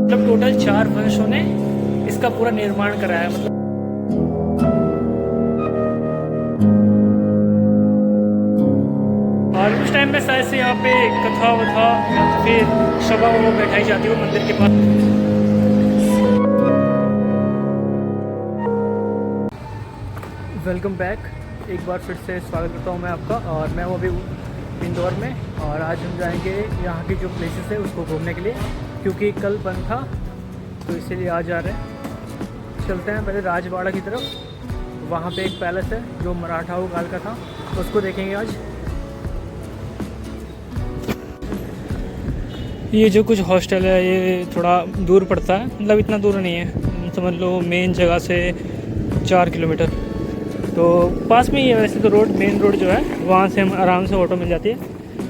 मतलब टोटल 4 वंशों ने इसका पूरा निर्माण कराया है। मतलब और उस टाइम में शायद से यहाँ पे कथा वथा या तो फिर सभा वो बैठाई जाती है मंदिर के पास। वेलकम बैक, एक बार फिर से स्वागत करता हूँ मैं आपका। और मैं हूँ अभी इंदौर में, और आज हम जाएंगे यहाँ की जो प्लेसेस है उसको घूमने के लिए, क्योंकि कल बंद था तो इसीलिए आज जा रहे हैं। चलते हैं पहले राजवाड़ा की तरफ। वहाँ पे एक पैलेस है जो मराठाओं काल का था, उसको देखेंगे आज। ये जो कुछ हॉस्टल है ये थोड़ा दूर पड़ता है, मतलब इतना दूर नहीं है, समझ लो मेन जगह से 4 किलोमीटर तो पास में ही है। वैसे तो रोड, मेन रोड जो है वहाँ से हम आराम से ऑटो मिल जाती है,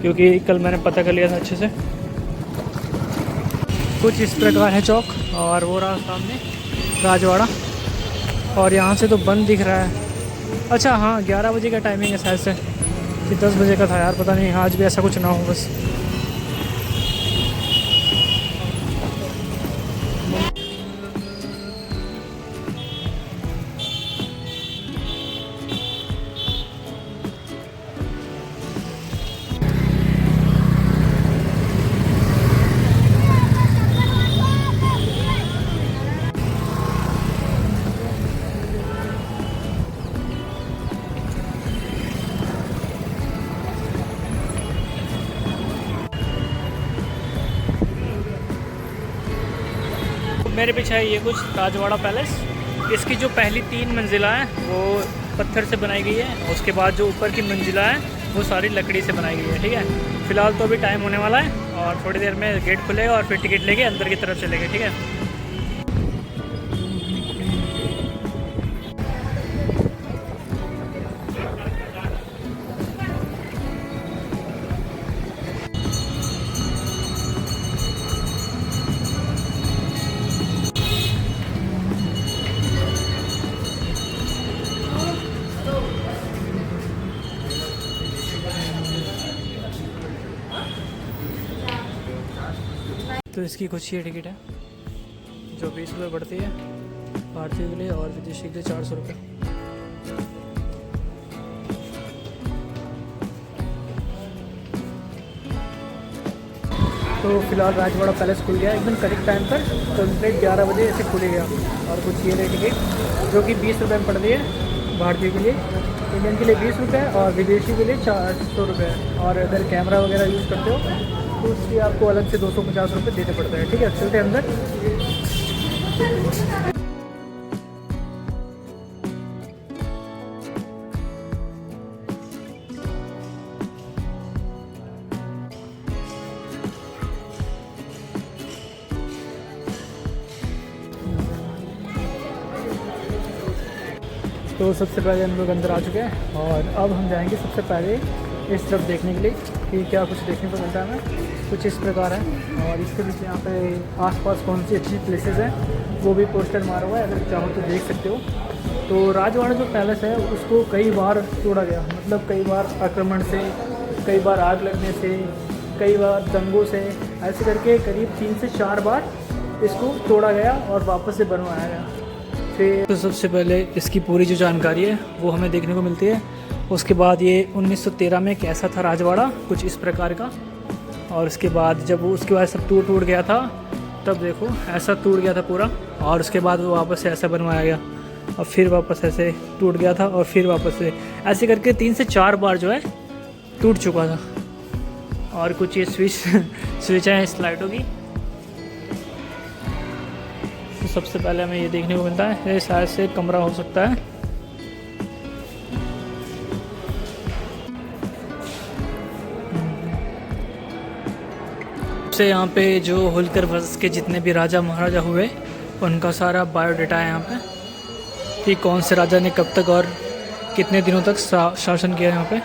क्योंकि कल मैंने पता कर लिया था अच्छे से। कुछ इस प्रकार है चौक, और वो रहा सामने राजवाड़ा। और यहाँ से तो बंद दिख रहा है। अच्छा हाँ, 11 बजे का टाइमिंग है शायद से, कि 10 बजे का था यार, पता नहीं आज भी ऐसा कुछ ना हो बस। मेरे पीछे है ये कुछ राजवाड़ा पैलेस। इसकी जो पहली 3 मंजिला है वो पत्थर से बनाई गई है, उसके बाद जो ऊपर की मंजिला है वो सारी लकड़ी से बनाई गई है। ठीक है, फिलहाल तो अभी टाइम होने वाला है और थोड़ी देर में गेट खुलेगा और फिर टिकट लेके अंदर की तरफ चलेंगे। ठीक है, तो इसकी कुछ ये टिकट है जो 20 रुपये पड़ती है भारतीय के लिए, और विदेशी के लिए 400 रुपये। तो फिलहाल राजवाड़ा पैलेस खुल गया एकदम करेक्ट टाइम पर, कंप्लीट 11 बजे ऐसे खुल गया। और कुछ ये रही टिकट जो कि 20 रुपये में पड़ रही है भारतीय के लिए, इंडियन के लिए 20 रुपये और विदेशी के लिए 400 रुपये। और अगर कैमरा वगैरह यूज़ करते हो तो उसके आपको अलग से 250 रुपये देने पड़ते हैं। ठीक है, चलते अंदर। तो सबसे पहले हम लोग अंदर आ चुके हैं, और अब हम जाएंगे सबसे पहले इस तरफ देखने के लिए कि क्या कुछ देखने को मिलता है हमें। कुछ इस प्रकार है, और इसके पीछे यहाँ पे आसपास कौन सी अच्छी प्लेसेस हैं वो भी पोस्टर मारा हुआ है, अगर चाहो तो देख सकते हो। तो राजवाड़ा जो पैलेस है उसको कई बार तोड़ा गया, मतलब कई बार आक्रमण से, कई बार आग लगने से, कई बार दंगों से, ऐसे करके करीब 3 से 4 बार इसको तोड़ा गया और वापस से बनवाया गया। फिर तो सबसे पहले इसकी पूरी जो जानकारी है वो हमें देखने को मिलती है। उसके बाद ये 1913 में कैसा था राजवाड़ा, कुछ इस प्रकार का। और उसके बाद जब उसके बाद सब टूट गया था, तब देखो ऐसा टूट गया था पूरा, और उसके बाद वो वापस से ऐसा बनवाया गया, और फिर वापस ऐसे टूट गया था, और फिर वापस से ऐसे करके 3 से 4 बार जो है टूट चुका था। और कुछ ये स्विच है स्लाइडों की। तो सबसे पहले हमें ये देखने को मिलता है, ये शायद से कमरा हो सकता है। से यहाँ पे जो होलकर वंश के जितने भी राजा महाराजा हुए उनका सारा बायोडाटा है यहाँ पे, कि कौन से राजा ने कब तक और कितने दिनों तक शासन किया यहाँ पे।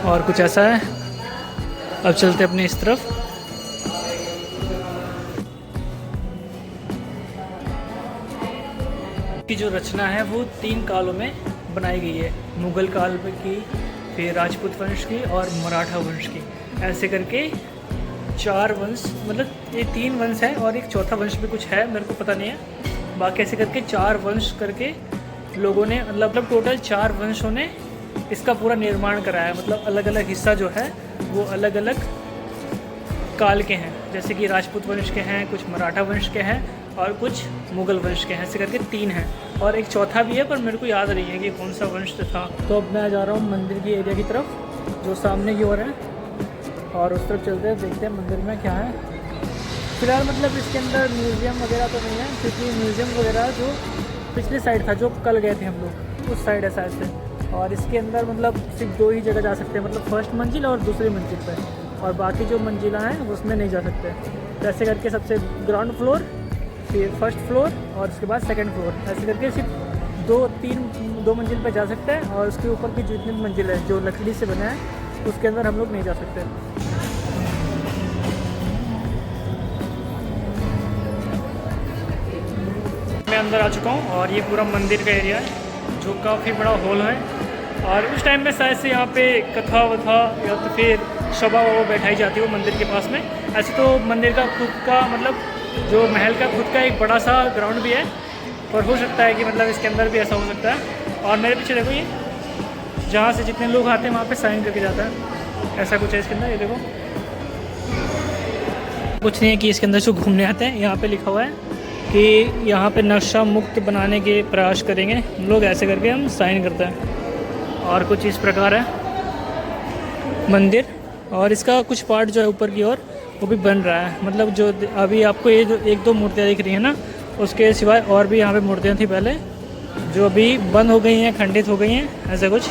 और कुछ ऐसा है। अब चलते अपने इस तरफ। की जो रचना है वो 3 कालों में बनाई गई है, मुगल काल की, फिर राजपूत वंश की और मराठा वंश की। ऐसे करके 4 वंश, मतलब ये 3 वंश है और एक चौथा वंश भी कुछ है, मेरे को पता नहीं है। बाकी ऐसे करके 4 वंश करके लोगों ने, मतलब टोटल 4 वंशों ने इसका पूरा निर्माण कराया। मतलब अलग अलग हिस्सा जो है वो अलग अलग काल के हैं, जैसे कि राजपूत वंश के हैं, कुछ मराठा वंश के हैं और कुछ मुग़ल वंश के हैं। ऐसे करके 3 हैं और एक चौथा भी है, पर मेरे को याद नहीं है कि कौन सा वंश था। तो अब मैं जा रहा हूँ मंदिर की एरिया की तरफ जो सामने की ओर है, और उस तरफ चलते हैं, देखते हैं मंदिर में क्या है। फिलहाल मतलब इसके अंदर म्यूज़ियम वगैरह तो नहीं है, क्योंकि म्यूज़ियम वगैरह जो पिछली साइड था, जो कल गए थे हम लोग, उस साइड है शायद से। और इसके अंदर मतलब सिर्फ 2 ही जगह जा सकते हैं, मतलब फर्स्ट मंजिल और दूसरी मंजिल पर, और बाकी जो मंजिला हैं उसमें नहीं जा सकते। तो ऐसे करके सबसे ग्राउंड फ्लोर, फिर फर्स्ट फ्लोर और उसके बाद सेकंड फ्लोर, ऐसे करके सिर्फ 2 मंजिल पर जा सकते हैं। और उसके ऊपर की जितनी मंजिल है जो लकड़ी से बना है उसके अंदर हम लोग नहीं जा सकते। मैं अंदर आ चुका हूँ और ये पूरा मंदिर का एरिया है जो काफ़ी बड़ा हॉल है। और उस टाइम में शायद से यहाँ पे कथा वथा या तो फिर सभा वो बैठाई जाती है मंदिर के पास में। ऐसे तो मंदिर का खुद का, मतलब जो महल का खुद का एक बड़ा सा ग्राउंड भी है, पर हो सकता है कि मतलब इसके अंदर भी ऐसा हो सकता है। और मेरे पीछे देखो, ये जहाँ से जितने लोग आते हैं वहाँ पे साइन करके जाता है, ऐसा कुछ है इसके अंदर। ये देखो, कुछ नहीं है कि इसके अंदर जो घूमने आते हैं, यहाँ पे लिखा हुआ है कि यहाँ पे नक्शा मुक्त बनाने के प्रयास करेंगे हम लोग, ऐसे करके हम साइन करते हैं। और कुछ इस प्रकार है मंदिर, और इसका कुछ पार्ट जो है ऊपर की ओर वो भी बन रहा है। मतलब जो अभी आपको ये जो 1-2 मूर्तियाँ दिख रही हैं ना, उसके सिवाय और भी यहाँ पे मूर्तियाँ थी पहले, जो अभी बंद हो गई हैं, खंडित हो गई हैं, ऐसा कुछ।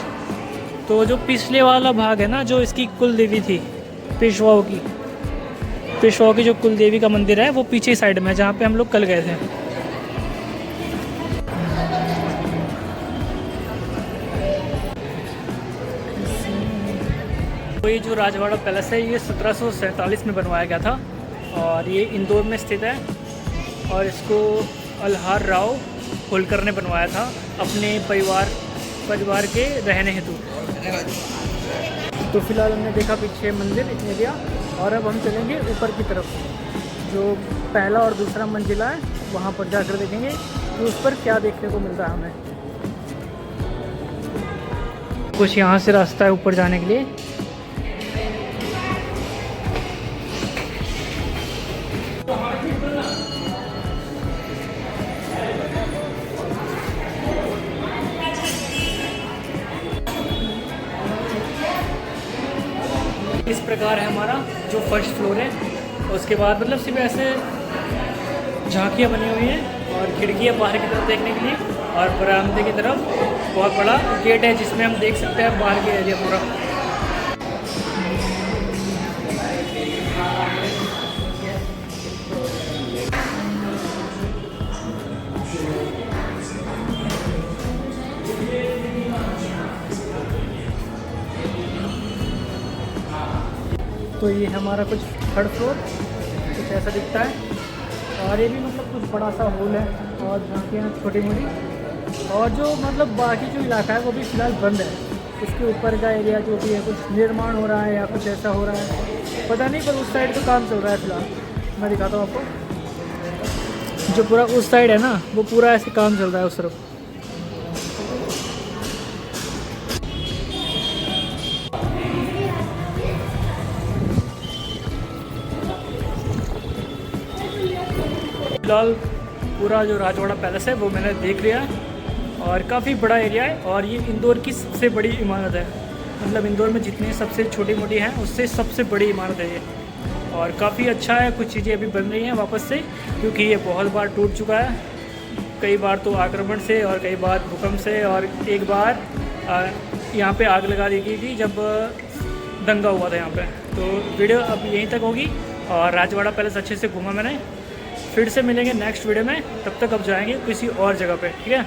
तो जो पिछले वाला भाग है ना, जो इसकी कुल देवी थी पेशवाओं की जो कुल देवी का मंदिर है, वो पीछे साइड में है जहाँ पे हम लोग कल गए थे। तो ये जो राजवाड़ा पैलेस है, ये 1747 में बनवाया गया था और ये इंदौर में स्थित है। और इसको अल्हार राव होलकर ने बनवाया था अपने परिवार के रहने हेतु। तो फिलहाल हमने देखा पीछे मंदिर एरिया, और अब हम चलेंगे ऊपर की तरफ, जो पहला और दूसरा मंजिला है, वहाँ पर जाकर देखेंगे कि उस पर क्या देखने को मिलता है हमें। कुछ यहाँ से रास्ता है ऊपर जाने के लिए। इस प्रकार है हमारा जो फर्स्ट फ्लोर है। उसके बाद मतलब सिर्फ ऐसे झांकियाँ बनी हुई हैं और खिड़कियाँ बाहर की तरफ देखने के लिए, और बरामदे की तरफ बहुत बड़ा गेट है जिसमें हम देख सकते हैं बाहर के एरिया पूरा। तो ये हमारा कुछ थर्ड फ्लोर कुछ ऐसा दिखता है, और ये भी मतलब कुछ बड़ा सा हॉल है और झांकियाँ छोटी मोटी। और जो मतलब बाकी जो इलाका है वो भी फ़िलहाल बंद है। इसके ऊपर का एरिया जो भी है कुछ निर्माण हो रहा है या कुछ ऐसा हो रहा है, पता नहीं, पर उस साइड तो काम चल रहा है फ़िलहाल। मैं दिखाता हूँ आपको, जो पूरा उस साइड है ना, वो पूरा ऐसे काम चल रहा है उस तरफ। फिलहाल पूरा जो राजवाड़ा पैलेस है वो मैंने देख लिया, और काफ़ी बड़ा एरिया है। और ये इंदौर की सबसे बड़ी इमारत है, मतलब इंदौर में जितनी सबसे छोटी मोटी हैं उससे सबसे बड़ी इमारत है ये। और काफ़ी अच्छा है, कुछ चीज़ें अभी बन रही हैं वापस से, क्योंकि ये बहुत बार टूट चुका है, कई बार तो आक्रमण से और कई बार भूकंप से, और एक बार यहाँ पे आग लगा दी गई थी जब दंगा हुआ था यहाँ पे। तो वीडियो अब यहीं तक होगी, और राजवाड़ा पैलेस अच्छे से घूमा मैंने। फिर से मिलेंगे नेक्स्ट वीडियो में, तब तक अब जाएंगे किसी और जगह पे, ठीक है।